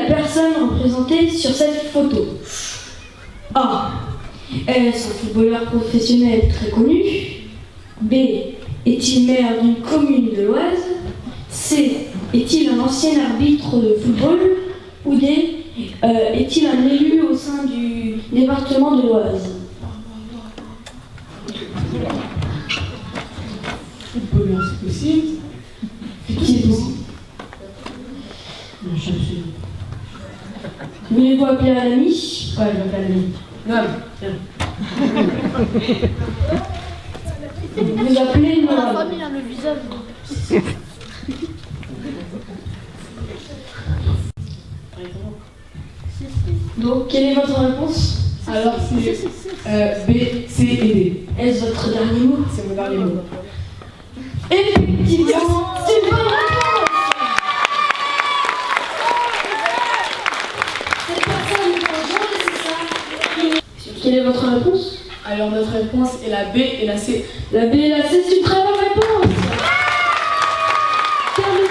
personnes représentées sur cette photo? A. Est-ce un footballeur professionnel très connu? B. Est-il maire d'une commune de l'Oise? C. Est-il un ancien arbitre de football? Ou D. Est-il un élu au sein du département de l'Oise? Footballeur, c'est possible. Effectivement. Voulez-vous appeler un ami? Ouais, je vais appeler l'ami. Non, tiens. Vous appelez Noam. Le visage. Donc, quelle est votre réponse? Alors, c'est B, C et D. Est-ce votre dernier mot? C'est mon dernier mot. Effectivement, c'est une bonne réponse. Cette personne est en jaune, c'est ça? Quelle est votre réponse? Alors, notre réponse est la B et la C. La B et la C, c'est une très bonne réponse. Terminé.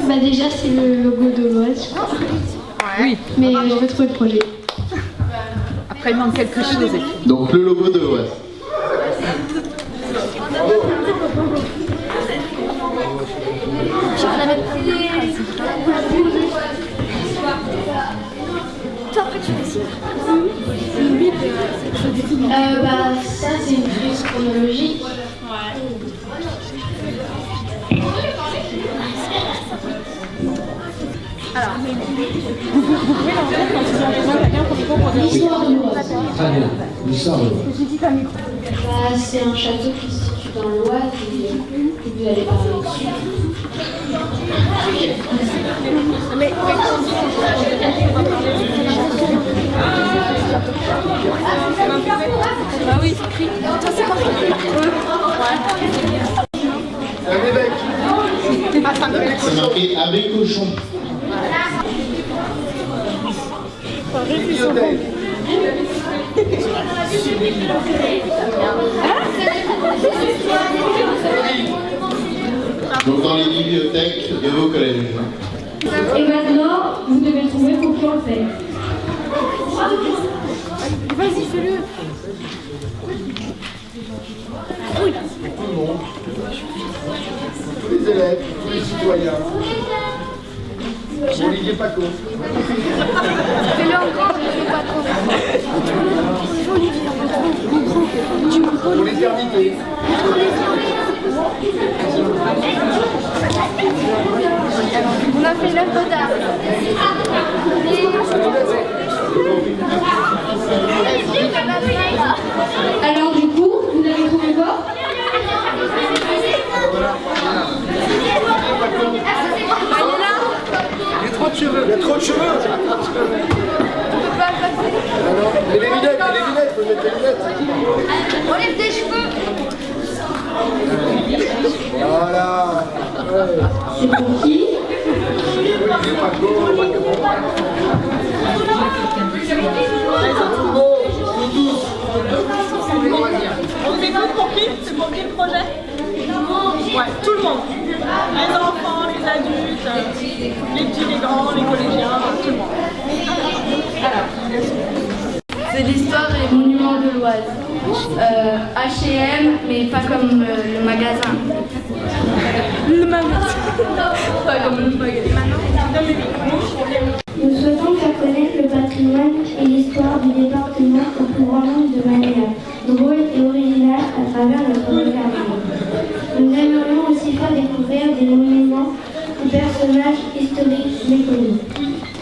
Bah déjà c'est le logo de l'Oise. Oui. Mais je vais trouver le projet. Après, il manque quelque chose. Donc le logo de l'Oise. Toi après tu dessines. Bah, ça, c'est une frise chronologique. L'histoire de l'Oise. Très bien. L'histoire de l'Oise. Bah, c'est un château qui se situe dans l'Oise et vous allez parler dessus. Ah oui, c'est écrit. C'est un évêque. C'est marqué Abbé Cochon. Bibliothèque. Donc dans les bibliothèques de vos collèges. Et maintenant, vous devez trouver pour qui on le fait. Vas-y fais-le. Tous les élèves, tous les citoyens. Olivier Paco. Fais-le encore, Olivier Paco. Olivier Paco. Pour l'éternité. On a fait l'œuvre d'art. Alors, du coup, vous avez trouvé quoi? Il y a trop de cheveux. Il y a trop de cheveux. Alors, et les lunettes, faut mettre les lunettes. Enlève tes cheveux. Voilà. Ouais. C'est pour qui? Olivier Paco. On met pour qui? C'est pour qui le projet? Ouais, tout le monde. Les enfants, les adultes, les petits, les grands, les collégiens, tout le monde. C'est l'histoire des monuments de l'Oise. H&M, mais pas comme le magasin. Le magasin. Pas comme le magasin. Nous souhaitons faire connaître le patrimoine et l'histoire du département au plus grand nombre de manière drôle et originale à travers notre regard. Nous aimerions aussi faire découvrir des monuments ou personnages historiques méconnus.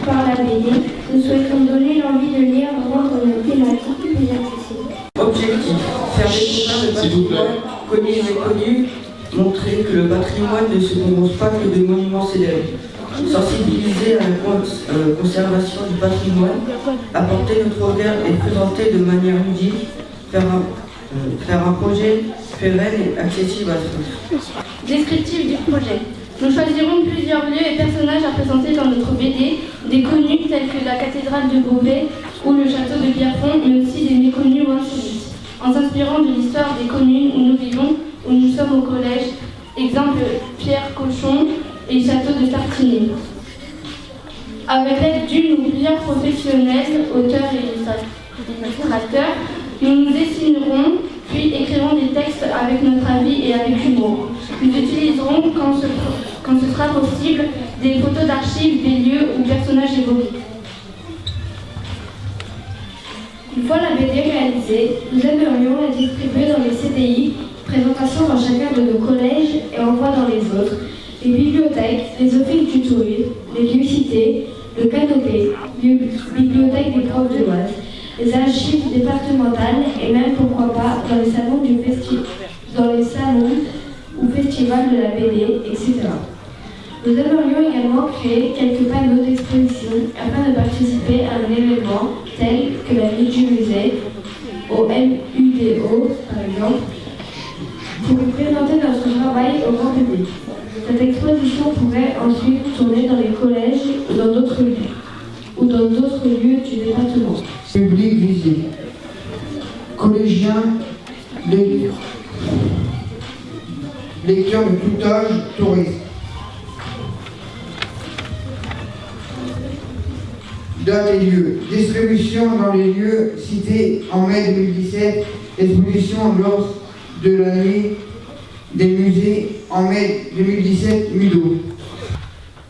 Par la BD, nous souhaitons donner l'envie de lire, rendre nos thématiques plus accessibles. Objectif, faire découvrir le patrimoine connu et méconnu, montrer que le patrimoine ne se compose pas que de monuments célèbres, sensibiliser à la conservation du patrimoine, apporter notre regard et présenter de manière ludique, faire un projet pérenne et accessible à tous. Descriptif du projet. Nous choisirons plusieurs lieux et personnages à présenter dans notre BD, des connus tels que la cathédrale de Beauvais ou le château de Pierrefonds, mais aussi des méconnus ou insolites, en s'inspirant de l'histoire des communes où nous vivons, où nous sommes au collège, exemple Pierre Cochon et le château de Tartigny. Avec l'aide d'une ou plusieurs professionnels, auteurs et illustrateurs, nous nous dessinerons puis écrirons des textes avec notre avis et avec humour. Nous utiliserons, quand ce sera possible, des photos d'archives, des lieux ou personnages évoqués. Une fois la BD réalisée, nous aimerions la distribuer dans les CDI, présentation dans chacun de nos collèges et envoi dans les autres, les bibliothèques, les offices du tourisme, les lieux cités, le canopé, bibliothèque des profs de l'Oise, les archives départementales et même pourquoi pas dans les salons ou festivals de la BD, etc. Nous aimerions également créer quelques panneaux d'exposition afin de participer à un événement tel que la nuit du musée, au MUDO par exemple, pour présenter notre travail au grand public. Cette exposition pourrait ensuite tourner dans les collèges ou dans d'autres lieux du département. Public visé. Collégiens, lecteurs de tout âge, touristes. Date et lieu. Distribution dans les lieux cités en mai 2017. Exposition lors de la nuit des musées en mai 2017, MUDO.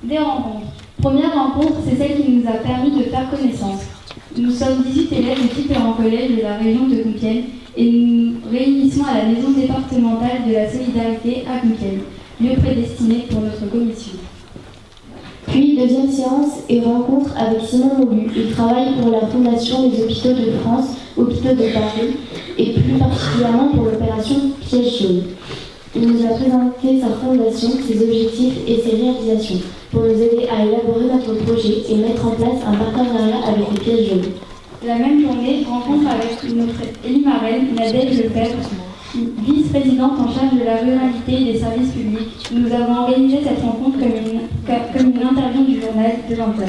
Des rencontres. Première rencontre, c'est celle qui nous a permis de faire connaissance. Nous sommes 18 élèves de différents collèges de la région de Compiègne et nous réunissons à la maison départementale de la solidarité à Compiègne, lieu prédestiné pour notre commission. Puis, deuxième séance et rencontre avec Simon Moulu. Il travaille pour la Fondation des Hôpitaux de France, Hôpitaux de Paris, et plus particulièrement pour l'opération Piège jaune. Il nous a présenté sa fondation, ses objectifs et ses réalisations pour nous aider à élaborer notre projet et mettre en place un partenariat avec les Pièges jaunes. La même journée, rencontre avec notre élu marraine, Nadège Lefebvre, vice-présidente en charge de la ruralité et des services publics. Nous avons organisé cette rencontre comme une interview du journal de 20h.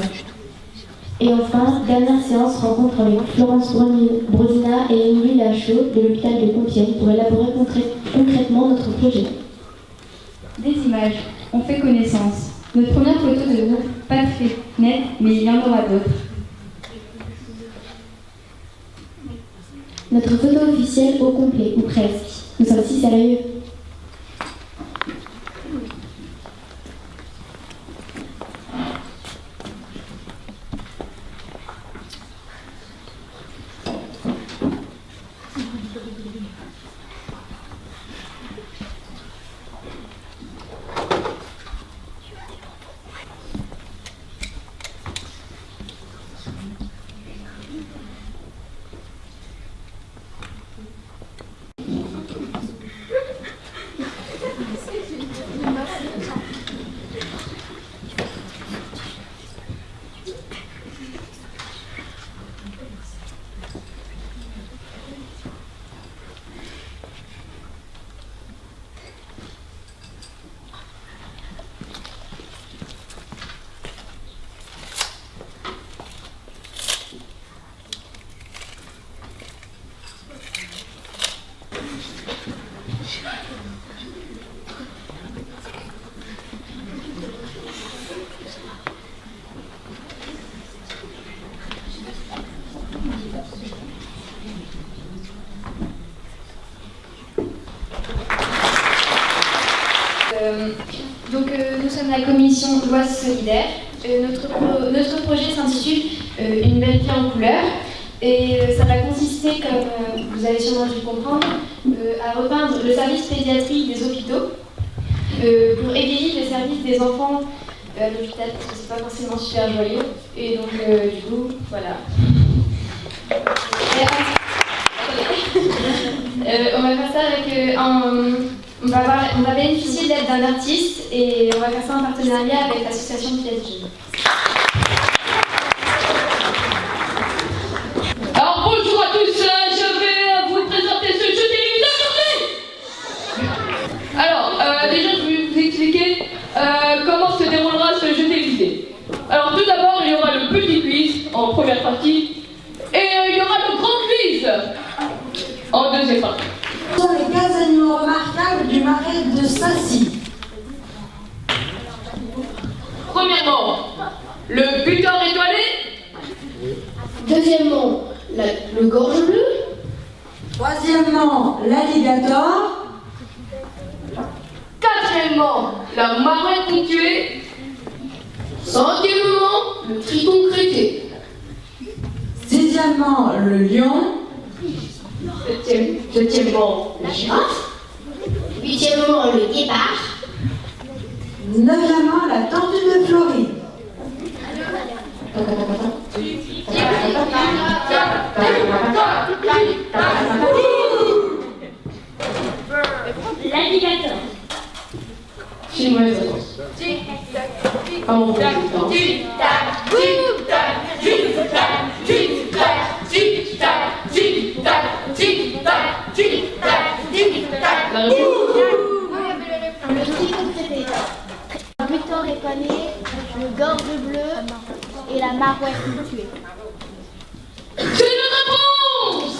Et enfin, dernière séance, rencontre avec Florence Brosina et Émilie Lachaud de l'hôpital de Compiègne pour élaborer concrètement notre projet. Des images, on fait connaissance. Notre première photo de groupe, pas très nette, mais il y en aura d'autres. Notre photo officielle au complet, ou presque. Nous sommes si sérieux. Nous sommes la commission L'Oise solidaire. Notre projet s'intitule Une belle vie en couleur. Et ça va consister, comme vous avez sûrement dû comprendre, à repeindre le service pédiatrique des hôpitaux pour égayer le service des enfants à l'hôpital, parce que c'est pas forcément super joyeux. Et donc, du coup, voilà. On va faire ça avec on va bénéficier de l'aide d'un artiste et on va faire ça en partenariat avec l'association PSG. Alors bonjour à tous, je vais vous présenter ce jeu télévisé aujourd'hui. Alors déjà je vais vous expliquer comment se déroulera ce jeu télévisé. Alors tout d'abord il y aura le petit quiz en première partie et il y aura le grand quiz en deuxième partie. Ce sont les 15 animaux remarquables du marais de Sassy. Premièrement, le buteur étoilé. Deuxièmement, le gorge bleu. Troisièmement, l'alligator. Quatrièmement, la marée ponctuée. Cinquièmement, le triton crêté. Sixièmement, le lion. Septièmement, la girafe. Huitièmement, le guépard. Neuvièmement, la tortue de Floride. L'alligator. Filme les annonces. Comment on fait ça? Tic-tac, tic-tac, tic-tac, tic-tac, tic-tac, tic-tac, tic-tac, tic-tac, tic-tac. La réponse. Le triton crêté. Le butor étoilé, le gorge bleu et la marouette tuée. C'est une réponse.